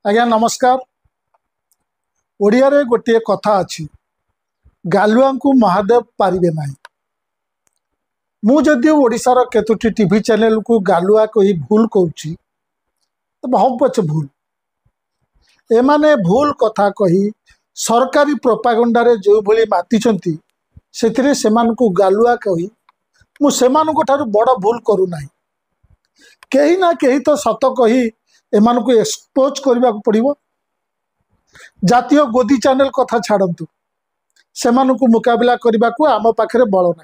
आज्ञा नमस्कार। ओडिया रे गोटे कथा अच्छी, गालुआ को महादेव पारिबे नहीं। मु जदि ओडिशार केतोटी टीवी चैनल को गालुआ कही भूल कहूँ तो बहुत पछे भूल। एमाने भूल कथा कही सरकारी प्रोपागंडा जो भली मातिचंती सेथिरे सेमान को गालुआ कही मु सेमान को ठारू बड़ भूल करू नाही। कहीं ना कहीं तो सत कही एमान को एक्सपोज करने को पड़ो। जातीय गोदी चैनल कथा छाड़तु, सेमान को मुकाबला करने को आम पाखे बल ना,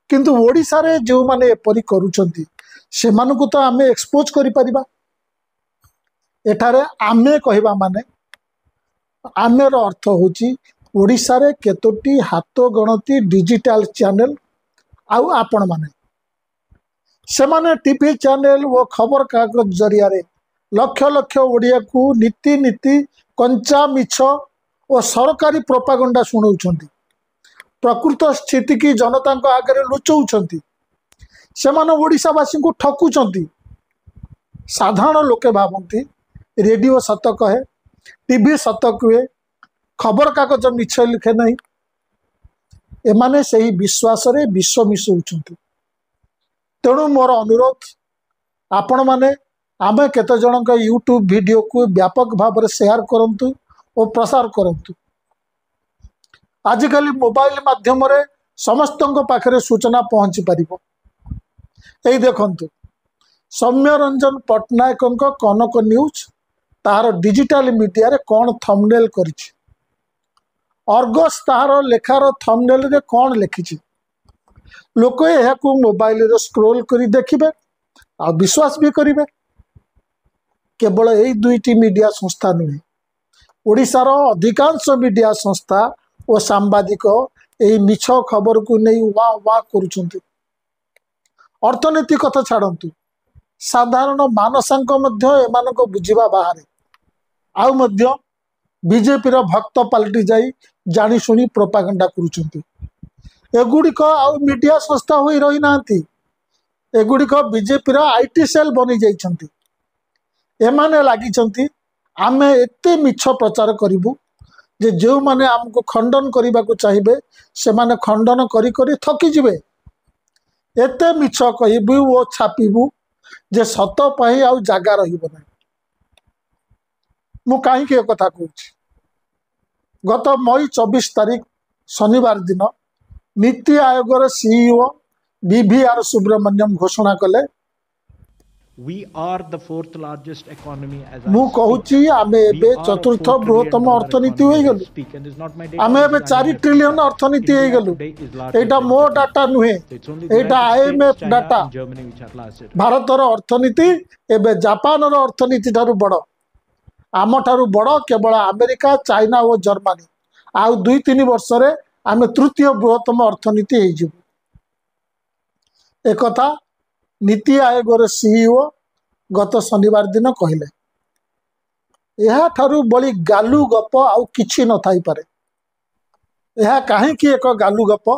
किंतु ओडिशा रे जो माने एपरी करूछंती सेमान को तो आमे एक्सपोज करि परिबा। एठारे आमे कहबा माने आमेर अर्थ होची ओडिशा रे केतोटी हाथ गणती डिजिटल चैनल आउ आपण माने सेमाने टीवी चैनल और खबर कागज जरिया रे लक्ष लक्ष ओडिया को नीति नीति कंचा मिछ और सरकारी प्रोपागंडा शुणाउछंती। प्रकृत स्थिति की जनता आगे लुचौछंती। सेमाने ओडिशावासी को ठकुचंती। साधारण लोके भावंती रेडियो सत कहे, टीवी सत कहे, खबर कागज मिछ लिखे नहीं। एमाने सही विश्वास रे विष मिसौछंती। तेणु मोर अनुरोध आपण माने आमे केते जनक यूट्यूब वीडियो को व्यापक भाव में शेयर करंतु और प्रसार करंतु। आजिकल मोबाइल माध्यम रे समस्त पाखरे सूचना पहुंची पारिबो। एई देखंतु सौम्य रंजन पट्टनायक कनक न्यूज तार डिजिटल मीडिया रे कौन थंबनेल करिछि, अर्गस तार लेखार थंबनेल रे कौन लिखिछि। लोक यह मोबाइल रे स्क्रोल करी देखिबे आ विश्वास भी करिबे। केवल यही दुईटी मीडिया संस्था नुहे, ओडिशार अधिकांश मीडिया संस्था और सांबादिक यही मिछ खबर को नहीं वा वा करुछंती। अर्थनीति कथा छाड़तु, साधारण मानसांक मध्य एमानक बुझिबा बाहरे आउ मध्य बीजेपी रो भक्त पलटि जाई जानी सुनी प्रोपागंडा करुछंती। एगुड़िक आउ मीडिया संस्था होई रही नांती, एगुड़िक बीजेपी रो आईटी सेल बनी जाइछंती। एमाने लागिछंती आमे एते मिछ प्रचार करिबु जे जो माने हमको खंडन करबा को चाहिए से माने खंडन करी करी थकी जिवे। एते मिछ कहिबु ओ छापिबु जे सत पाई आउ जागा रहिबो नै। मु काहे के कथा कहूछि, गत मई 24 तारीख शनिवार दिन नीति आयोग सीईओ बीवीआर सुब्रमण्यम घोषणा कले मु कहूची आमे एबे चतुर्थ बृहत्तम अर्थनीति होई गेलु। आमे एबे 4 ट्रिलियन अर्थनीति होई गेलु। एटा मो डाटा नुहे, एटा आईएमएफ डाटा। भारतर अर्थनीति एबे जापान रो अर्थनीति थारु बड़, आम थारु बड़ केवल अमेरिका, चाइना और जर्मनी। आउ 2-3 वर्ष रे आमे तृतीय बृहत्तम अर्थनीति होई जिवु। एकथा नीति आयोग सीईओ गत शनिवार दिन कहले। यह ठारू बड़ी गालू गप आउ किछि न थाई पारे। यह काहे कि एक गालू गप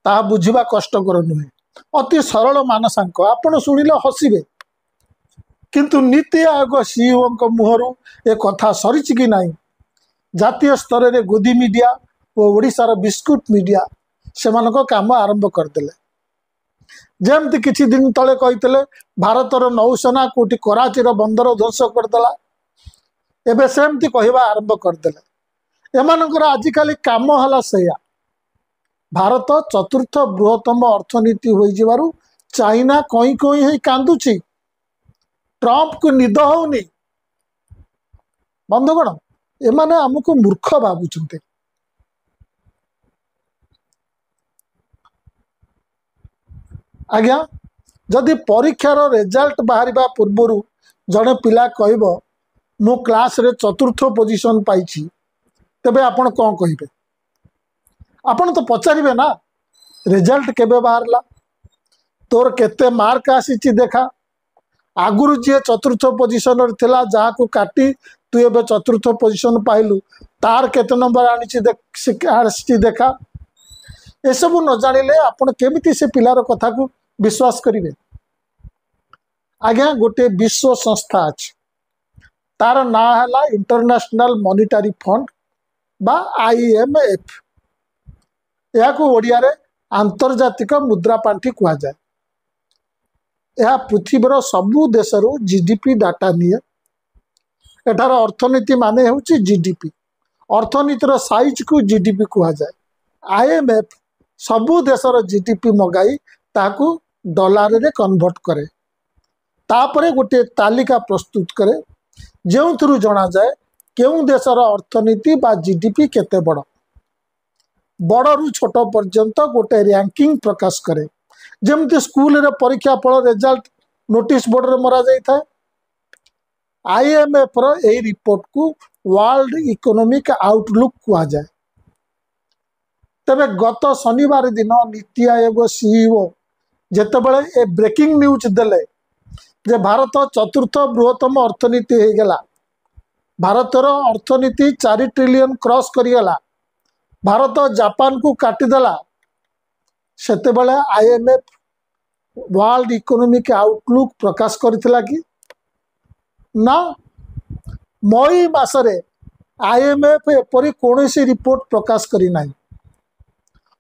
ता बुझिबा कष्टकर नुहे, अति सरल मानसांक। आपण सुनिले हसिबे, किंतु नीति आयोग सीईओ मुहरु ए कथा सरिछि कि नाही। जातीय स्तर रे गोदी मीडिया और ओडिशार बिस्कुट मीडिया सेमानको काम आरंभ करदेले। जेमती किछि दिन तले कहितले भारतर नौसेना कोटी कराची रो बंदर ध्वंस करदेला, एबे सेमती कहवा आरंभ करदेले। एमानकर आजिकाली काम हला सेया। भारत चतुर्थ बृहत्तम अर्थनीति होई जिवारु चाइना कई कई हे कांदुची। ट्रंप को निद होउनी। बंधुगण एमाने हमको मूर्ख भाबुचंते। आज्ञा जदि परीक्षार रिजल्ट बाहरिबा पूर्वरु जड़े पिला कहबो मु क्लास रे चतुर्थ पोजीशन पाइछि, तबे आपण कोन कहिबे? आपण तो पचारिबे ना रिजल्ट केबे बाहरला, तोर केते मार्क आसीछि देखा। आगुरु जे चतुर्थ पोजीशन रे थिला जहा को काटी तू एबे चतुर्थ पोजीशन पाइलु, तार केते नंबर आनिछि देखा। ए सब न जानिले आपण केमिति से पिलार कथा को विश्वास करिवे? आज्ञा गोटे विश्व संस्था अछि, तार ना है इंटरनेशनल मॉनिटरी फंड बा IMF। यह ओडिया रे आंतर्जातिक मुद्रा पांठी कह जाए। यह पृथ्वीर सबू देशर GDP डाटा निए। एठार अर्थनीति माने होची GDP। अर्थनीतिर साइज को GDP कह जाए। IMF सबू देशर GDP मगाई ताकू डॉलर रे कन्वर्ट करे। तापरे गोटे तालिका प्रस्तुत करे जो जना जाए केउं देशर अर्थनीति बा GDP केते बड़। बड़रू छोट पर्यंत गोटे रैंकिंग प्रकाश करे। जमती स्कूल रे परीक्षा फल रिजल्ट नोटिस बोर्ड रे मरा जाई था। IMF रो एही रिपोर्ट को वर्ल्ड इकोनॉमिक आउटलुक कहा जाए। तबे गत शनिवार दिन नीति आयोग CEO जेतेबेले ए ब्रेकिंग न्यूज देले जे भारत चतुर्थ बृहत्तम अर्थनीति हो गला। भारतर अर्थनीति 4 ट्रिलियन क्रॉस करिगला। भारत जापान को काटिदेला। सेतेबेले IMF वर्ल्ड इकोनॉमिक आउटलुक प्रकाश करथिला कि ना। मई मासरे IMF एपरी कोनोसी रिपोर्ट प्रकाश करी नाही।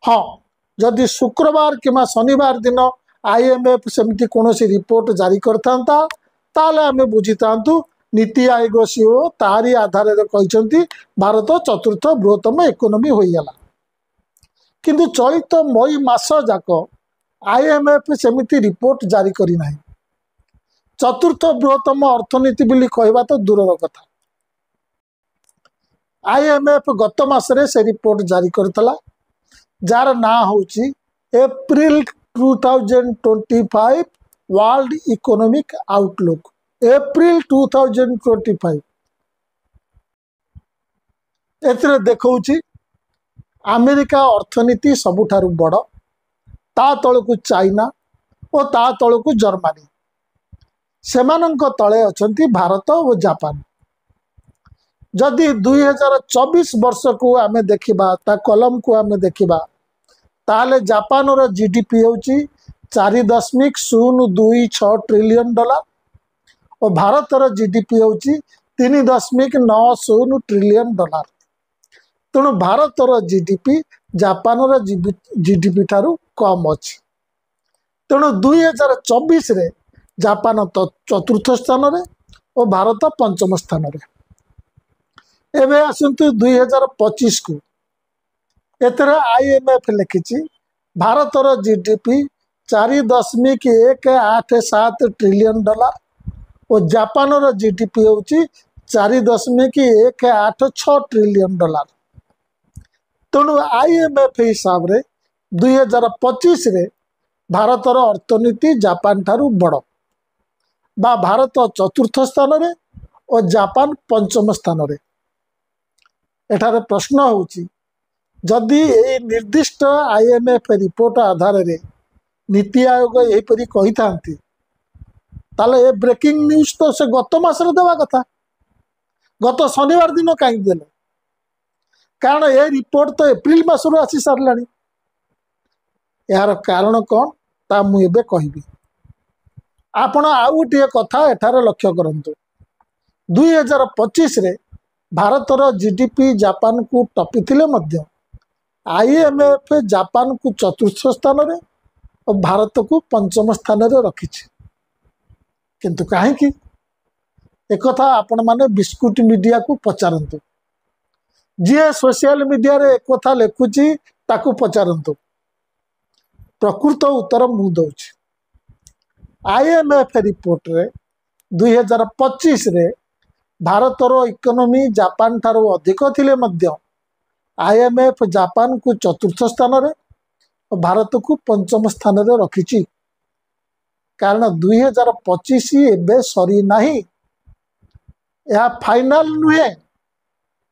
हाँ, जदि शुक्रवार किमा शनिवार दिन IMF सेमती कोनोसी रिपोर्ट जारी करथांता ताले आमे बुझितांतु नीति आयोग CEO तारी आधार रे कहिसंती भारत चतुर्थ बृहत्तम इकोनॉमी होइगला। किंतु चलित मई मास जाक IMF सेमती रिपोर्ट जारी करी नाही। चतुर्थ बृहत्तम अर्थनीति बोली कहबा तो दूरर कथा। IMF गत मासरे से रिपोर्ट जारी करतला जार ना होची April 2025 world economic outlook. April 2025 एथिरे देखौची अमेरिका अर्थनीति सबुठारु बड़, ता तळकु चाइना और ता तळकु जर्मनी। सेमानंक तळे अछंती भारत और जापान। जदि 2024 वर्ष को आमे देखिबा ता कलम को आमे देखिबा ताले जापान रो GDP होची 4.026 ट्रिलियन डॉलर और भारत रो GDP होची 3.90 ट्रिलियन डॉलर। तेणु भारत रो GDP जापान रो GDP ठारू कम अछि। तेणु 2024 रे जापान तो चतुर्थ स्थान रे और भारत पंचम स्थान रे। एबे आसंतु 2025 को एतरे IMF लिखिछि भारत रो GDP 4.187 ट्रिलियन डॉलर और जापान रो GDP होची 4.186 ट्रिलियन डॉलर। तेणु IMF हिसाब रे 2025 रे भारत रो अर्थनीति जापान ठारू बड़ बा भारत चतुर्थ स्थान रे और जापान पंचम स्थान रे। एठारे प्रश्न होची जदि ए निर्दिष्ट IMF रिपोर्ट आधार रे नीति आयोग एपरी कही थांती ताले ए ब्रेकिंग न्यूज तो से गत मासरे देवा कथा। गत शनिवार दिन कहीं देले कारण ए रिपोर्ट तो एप्रिल मासरू आसी सारलानी। यार कारण कौन ता मु एबे कहबी। आपण आउ गोटे कथा एठारे लक्ष्य करंतु 2025 रे भारत रो GDP जापान को टपी थिले मध्य IMF जापान को चतुर्थ स्थान रे और भारत को पंचम स्थान रे रखिछि। किंतु काहे कि एक कथा आपण माने बिस्कुट मीडिया को पचारंतु। जे सोशल मीडिया रे एक कथा लेखुची ताकू पचारंतु। प्रकृत उत्तर मु दउछि। IMF रिपोर्ट रे 2025 रे भारत रो इकोनॉमी जापान ठारो अधिक थिले मध्य IMF जापान को चतुर्थ स्थान रे और भारत को पंचम स्थान रे रखिछि। कारण 2025 एबे सरी नाही। या फाइनल नुहे।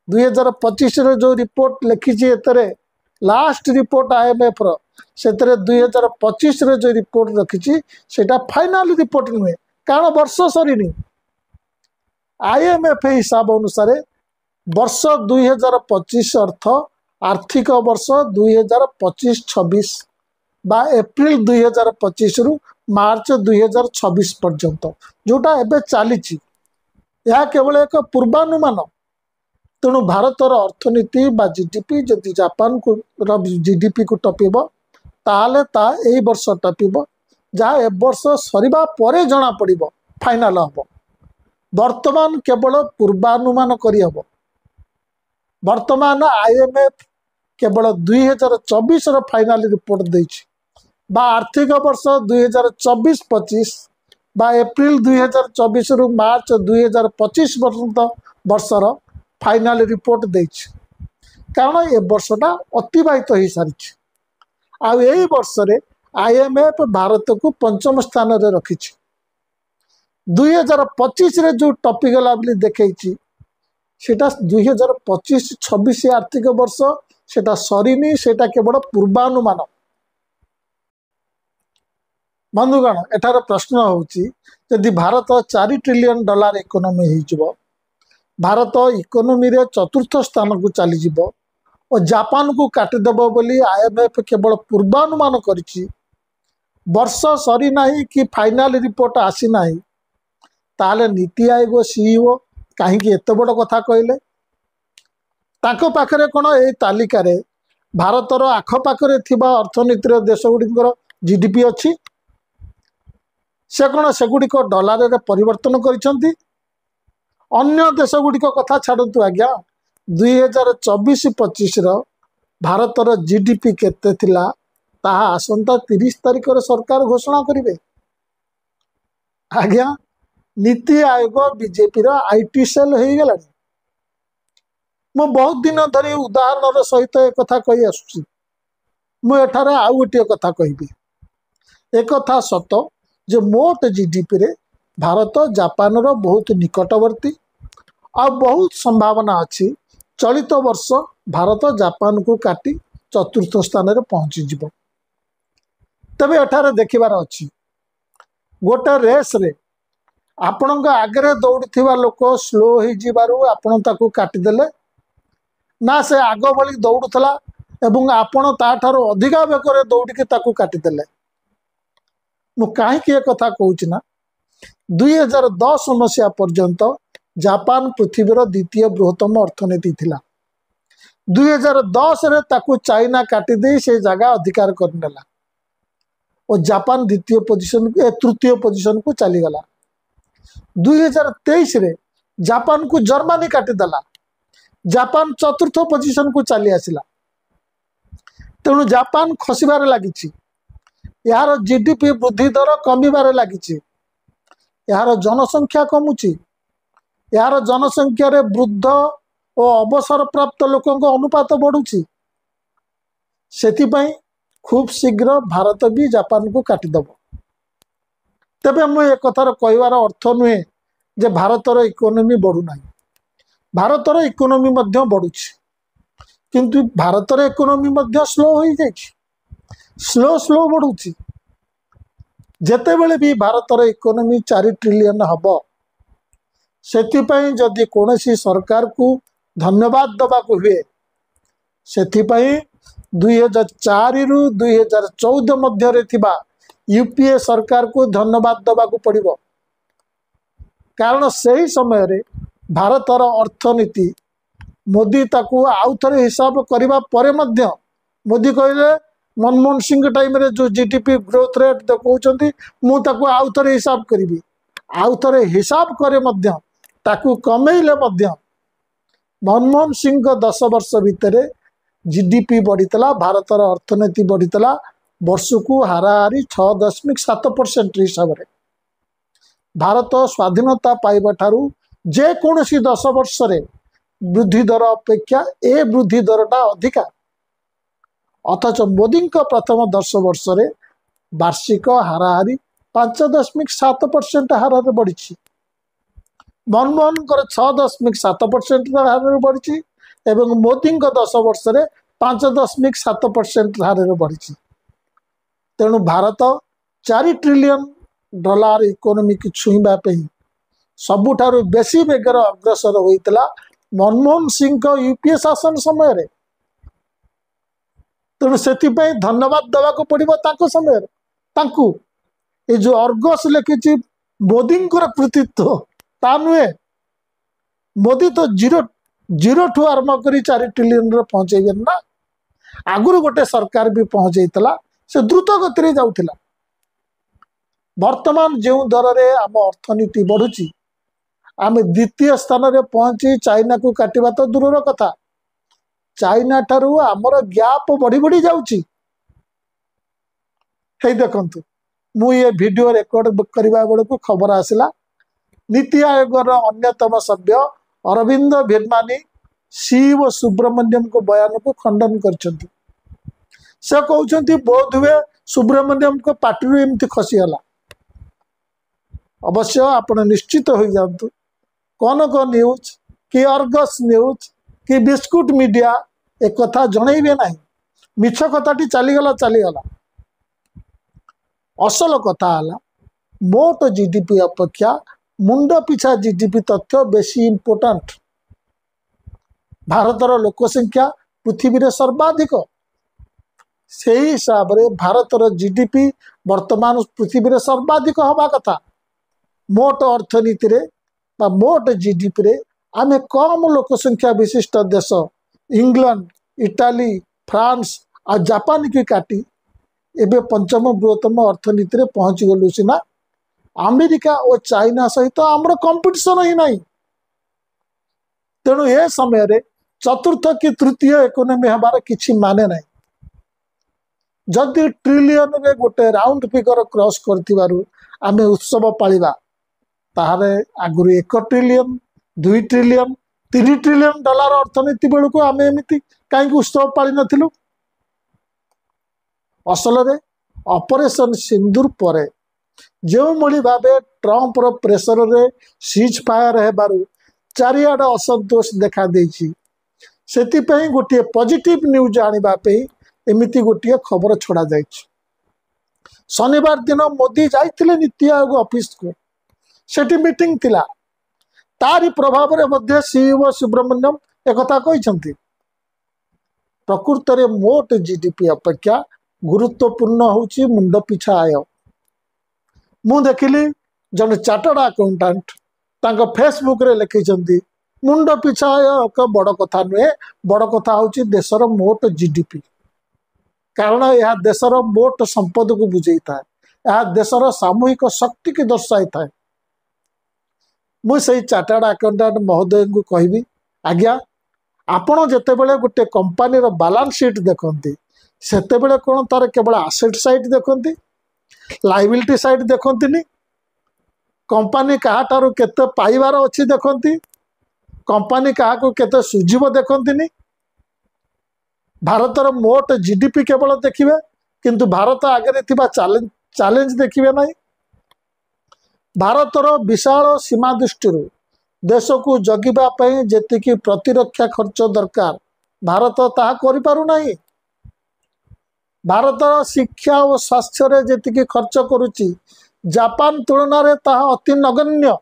2025 रे जो रिपोर्ट लिखिछि एतरे लास्ट रिपोर्ट IMF रो सेतरे 2025 रे जो रिपोर्ट रखिछि सेटा फाइनल रिपोर्ट नुहे। कारण वर्ष सरीनी। IMF हिसाब अनुसार वर्ष 2025 अर्थ आर्थिक वर्ष 2025-26 बा एप्रिल 2025 रु मार्च 2026 पर्यंत जोटा एबे चलीछि। यह केवल एक पूर्वानुमान। तेणु भारतर अर्थनीति बा जीडीपी जदि जापान को जीडीपी को टपिब ताले ता एई वर्ष टपिब, जहाँ ए वर्ष सरिबा परे जना पड़िब फाइनल हम। वर्तमान केवल पूर्वानुमान करहब। वर्तमान आईएमएफ केवल 2024 फाइनाल रिपोर्ट देछि बा आर्थिक वर्ष 2024-25 बा एप्रिल 2024 रु मार्च 2025 वर्षर फाइनाल रिपोर्ट देछि। कारण ए वर्षटा अतिबाहित हो सारी। आउ यही वर्ष रे आईएमएफ भारत को पंचम स्थान रे रखिछि। 2025 रे जो टॉपिकल बोली देखैछि सेटा 2025-26 आर्थिक वर्ष सेटा सरीनी, सेटा केवल पूर्वानुमान। बंधुगण एठार प्रश्न होची यदि भारत $4 ट्रिलियन इकोनॉमी हो, भारत इकोनॉमी रे चतुर्थ स्थान को चली जिवो और जापान को काटिदेव बोली आईएमएफ केवल पूर्वानुमान करिछि। वर्ष सरी नाही कि फाइनल रिपोर्ट आसी नाही, ताले नीति आयोग सीईओ कहीं एत बड़ कथा कहले? ताको पाखरे कोन ए तालिका रे भारतर आखपाखरे थिबा अर्थनीतिर देश गुड़िकर जीडीपी अच्छी? से कौन सेगुड़िक डॉलर रे परिवर्तन करिसंती? अन्य देश गुड़िक कथा छाड़तु आज्ञा, 2024-25 भारतर जीडीपी केते थिला ताहा आसंता 30 तारिख रे सरकार घोषणा करिवे। आज्ञा NITI Aayog BJP row IT cell हो गला। मु बहुत दिन धरी उदाहरण सहित एक कथा कही आसुची। मु एठारे आउ गोटे कथा कहबी। एक कथा सत जे मोट जीडीपी रे भारत जापान रो बहुत निकटवर्ती आ बहुत संभावना अच्छी चलित वर्ष भारत जापान को काटी चतुर्थ स्थान रे पहुंची जिवो। तबे एठारे देखिबार अच्छी गोटे रेस रे आपण आगे दौड़ुवा लोक स्लो हो जिबारु आपण ताकू काटिदेले ना, से आग भली दौड़ुला एवं आपण ताठारो अधिका बेगर दौड़िकी ताकू काटिदेले। मु कहीं कथा कहूँ ना, 2010 मसीहा पर्यंत जापान पृथ्वीर द्वितीय बृहत्तम अर्थनीति थिला। 2010 रे ताकू चाइना काटिदे से जगह अधिकार करनेला और जापान द्वितीय पोजिशन तृतीय पोजिशन को चलीगला। 2023 रे जापान को जर्मनी काटिदेला, जापान चतुर्थ पोजिशन को चली आसिला। तेणु जापान खसबार लगी, यार जीडीपी वृद्धि दर कमिबार लगी, यार जनसंख्या कमुची, यार जनसंख्या रे वृद्ध और अवसर प्राप्त लोकों अनुपात बढ़ुची। सेथिपाई खूब शीघ्र भारत भी जापान को काटिदेव। तेबे मुझे एक कथार कहवार अर्थ नुहे जे भारतर इकोनॉमी बढ़ुना। भारतर इकोनॉमी मध्य बढ़ुची, किंतु भारतर इकोनॉमी मध्य स्लो हो जाइछि, स्लो बढ़ुची। जेतेबेले भी भारतर इकोनॉमी 4 ट्रिलियन हब, सेथिपाई जदि कोनोसी सरकार को धन्यवाद दबा को हुए, सेथिपाई 2004 रु 2014 मध्य रे थिबा यूपीए सरकार को धन्यवाद दबा को पड़िबो। कारण सही समय रे भारतर अर्थनीति मोदी ताकू आउ थे हिसाब करने पर मोदी कहले मनमोहन सिंह टाइम रे जो जीडीपी ग्रोथ रेट देखते मुझे आउ थे हिसाब करी, आउ थे हिसाब करे ताकू कमेले मनमोहन सिंह 10 वर्ष भितर जीडीपी बढ़ीला, भारतर अर्थनीति बढ़ीला वर्ष को हाराहारी 6.7% हिसाब से। भारत स्वाधीनता पाइबा ठारू जे कोनोसी 10 वर्ष रे वृद्धि दर अपेक्षा ए वृद्धि दरटा अधिका, अथच मोदी प्रथम 10 वर्ष रे वार्षिक हाराहारी 5.7% हार बढ़ी, मनमोहन 6.7% हार बढ़ी एवं मोदी 10 वर्ष रे 5.7% हार बढ़ी। तेणु भारत 4 ट्रिलियन डॉलर इकोनॉमी की छुईबा सबुठारु बेसी बेगर अग्रसर होइतला मनमोहन सिंह यूपीए शासन समय रे। तेणु से धन्यवाद देवा को पड़ो ताको समय तांकू ये जो अर्गस लिखी मोदी कृतित्व ता नुहे, मोदी तो जीरो जीरो ठू आरंभ कर 4 ट्रिलियन पहुंचे ना आगुरी गोटे सरकार भी पहुंचला से द्रुत गति जाऊला वर्तमान जो दर में आम अर्थनीति बढ़ुची आम द्वितीय स्थान में पहुंची चाइना को काटिबा तो दूर कथा चाइना ठारू आमर गैप बढ़ी बढ़ी जाउची हे देखंतु मु ये वीडियो रिकॉर्ड करबा बेलू खबर आसला नीति आयोगर अन्यतम सभ्य अरविंद भेरमानी शिव सुब्रमण्यम को बयान को खंडन करछंती से कहउछंती बोध हुए सुब्रमण्यम को पार्टी एमती खसीगला अवश्य आपण निश्चित हो जातु कौन न्यूज कि अर्गस न्यूज कि बिस्कुट मीडिया एक कथा जनइबे नहीं मिछ कथाटी चलीगला असल कथा है मोट जीडीपी अपेक्षा मुंड पिछा जीडीपी तथ्य बेसी इंपोर्टेंट भारतर लोक संख्या पृथ्वी रे सर्वाधिक से हिसाब रे भारतर जीडीपी वर्तमान पृथ्वी रे सर्वाधिक हवा कथा मोट अर्थनीति रे बा मोट जीडीपी रे आमे कम लोक संख्या विशिष्ट देश इंग्लैंड इटाली फ्रांस आ जापान की काटी एबे पंचम बृहत्तम अर्थनीति रे पहुंची गलु सिना अमेरिका और चाइना सहित आमर कंपिटिशन ही नहीं तेणु ए समय रे चतुर्थ कि तृतीय इकोनॉमी हबार किछि माने नहीं जदि ट्रिलियन रे गोटे राउंड फिगर क्रॉस करथिबारु आमे उत्सव पालिबा ताहारे आगुरी 1 ट्रिलियन 2 ट्रिलियन 3 ट्रिलियन डॉलर अर्थनीति बेलू को आमे एमिति कहीं उत्सव पाली नथिलु असल रे ऑपरेशन सिंदूर परे जो मणि भावे ट्रंप रो प्रेशर रे सीज फायर हेबारु चारियाड असंतोष देखा देछि सेति पई गोटे पॉजिटिव न्यूज आनिबा पई एमिति गोटे खबर छड़ा जाइछि शनिवार दिन मोदी जाइथिले नीति आयोग ऑफिस को सेठी मीटिंग थिला तारी प्रभाव रे मध्य सीईओ सुब्रमण्यम एकथा कहिसंती प्रकृत रे मोट जीडीपी अपेक्षा गुरुत्वपूर्ण होची मुंड पिछा आय मु देखिली जन चार्टर्ड अकाउंटेंट तांको फेसबुक रे लिखिसंती मुंड पिछा आय एक बड़ कथा नुहे बड़ कथा होची देशर मोट जीडीपी कारण यह देशर मोट संपद को बुझे था यह देशर सामूहिक शक्ति की दर्शाई था मुझे चार्टर्ड अकाउंटेंट महोदय को कहबी आज्ञा आपण जेतेबेले गोटे कंपनी रो बैलेंस शीट देखंती सेतेबेले कोन तार केवल एसेट साइड देखंती लायबिलिटी साइड देखंतीनी कंपनी काहाटारू केते पाइबार अछि देखंती कंपनी काहाको केते सुझिबो देखंतीनी भारतर मोट जीडीपी केवल देखिबे किंतु भारत आगे थिबा चैलेंज देखिबे नहीं भारतर विशाल सीमा दृष्टि देश को जगिबा पई जेतिकी प्रतिरक्षा खर्च दरकार भारत ताहा करि पारु नाही भारत शिक्षा और स्वास्थ्य रे जेतिकी खर्च करुची जापान तुलना रे ताहा अति नगण्य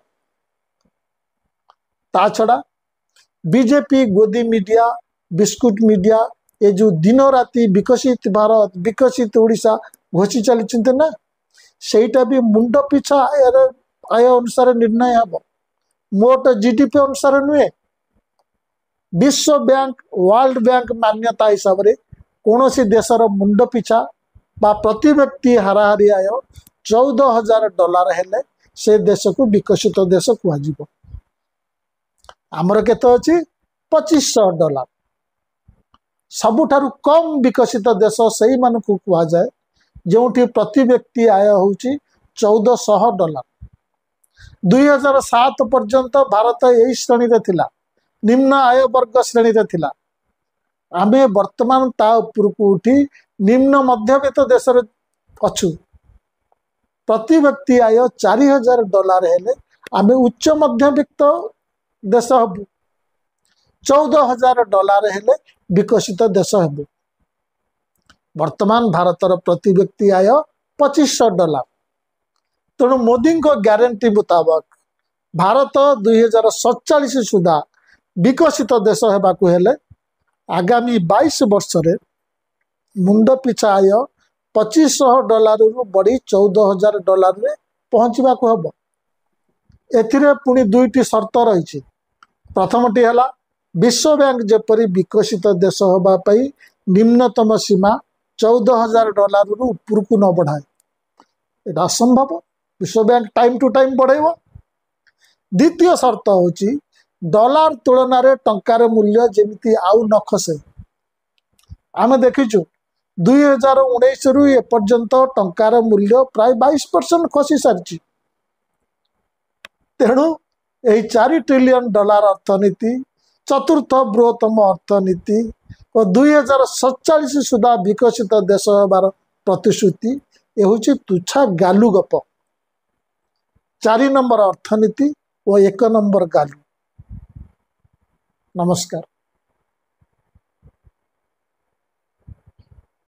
ता छड़ा बीजेपी गोदी मीडिया बिस्कुट मीडिया ये जो दिनो राति विकसित भारत विकसित ओडिशा घोषी चली ना सेटा भी मुंड पिछा आय अनुसार निर्णय हम मोट जीडीपी अनुसार नुहे विश्व बैंक वर्ल्ड बैंक मान्यता हिसाब रे कौन सी देशर मुंड पिछा बा प्रति व्यक्ति हाराहारी आय $14,000 हेले से देश को विकसित देश कह आमर केते अछि $2500 सबुठारु कम विकसित देश सही मान को कह जाए जो प्रति व्यक्ति आय होची $1400 2007 पर्यंत भारत यही श्रेणी रे थिला निम्न आय वर्ग श्रेणी रे थिला आमे वर्तमान ता उपरकू उठी निम्न मध्यवित्त देश रे अछु प्रति व्यक्ति आय $4000 हेले आमे उच्च मध्यवित्त देश हबु $14,000 हेले विकसित देश हबु वर्तमान भारतर प्रति व्यक्ति आय $2500 तेणु मोदी को ग्यारंटी मुताबक भारत 2047 सुधा विकसित देश हेबाकु हेले आगामी 22 वर्ष रे मुंड पिछा आय $2500 रु बढ़ी $14,000 रे पहुँचवाक हम एथिरे पुणी दुईटी शर्त रही प्रथमटी है विश्व बैंक जपरी विकसित देश होगापी निम्नतम सीमा $14,000 रु ऊपर को न बढ़ाए ये असंभव। विश्व बैंक टाइम टू टाइम बढ़ेब। द्वितीय शर्त होची डॉलर तुलन में टंकार मूल्य जेमिति आउ न खसे। आम देखीचु 2019 रु एपर्यंत टंकार मूल्य प्राय 22% खसी सारी। तेणु यही $4 ट्रिलियन अर्थनीति चतुर्थ बृहत्तम अर्थनीति और 2047 सुधा विकसित देश होबार प्रतिश्रुति ये हूँ तुच्छा गालू गप। 4 नंबर अर्थनीति और 1 नंबर गालू। नमस्कार।